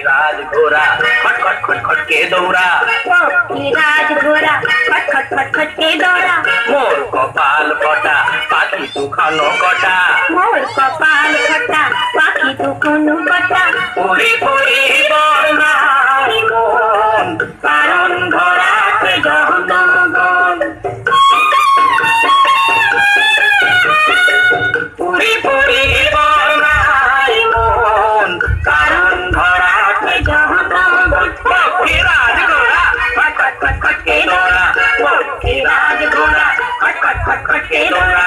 राज घोड़ा खट खट खट खट के दौड़ा राज घोड़ा खट खट खट खट के दौड़ा मोर कपाल फटा पाखी दुखानो कटा मोर कपाल फटा पाखी दुखानो कटा उड़ी उड़ी बरनाई मन कारण घोड़ाके जहन्नम उड़ी उड़ी बरनाई मन कारण घोड़ाके जहन्नम राज घोड़ा खट खट खट खट के दौड़ा राज घोड़ा खट खट खट खट के दौड़ा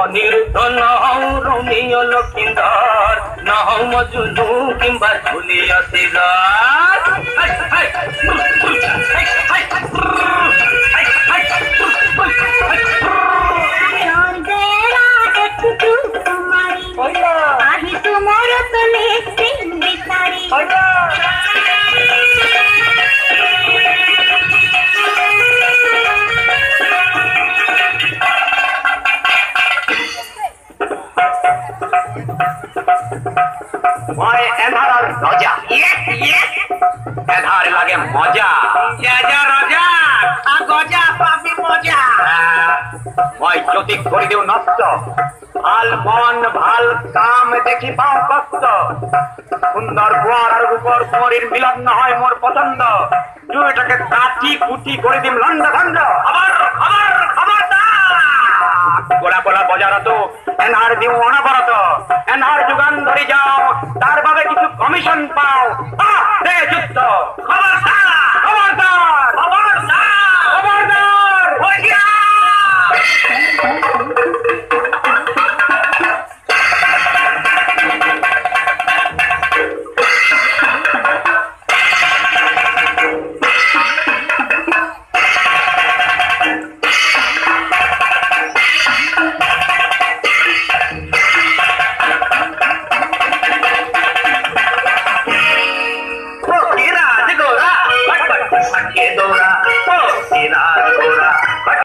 अनिरुद्ध न हौ रोमियो लखिन्दर न हौ मजुनु किम्बा झुलियो सिजर आही तुमोर तले सिंह बिसारी মই এধার রজা এধার লাগে মজা রাজা রজা আ গজা পাবি মজা মই জ্যোতি করে দেও নষ্ট ভাল মন ভাল কাম দেখি পাও কষ্ট সুন্দর গোয়ার আর উপর পরের মিলন না হয় মোর পছন্দ দুইটাকে কাটি কুটি করে দিম লন্ড ভন্ড আবার খবর খবরদার গোলা গোলা বজারত এনহার দিও অনবরত এনহার যোগান ধরে যাও তার ভাবে কিছু কমিশন পাও দে যুদ্ধ খবরদার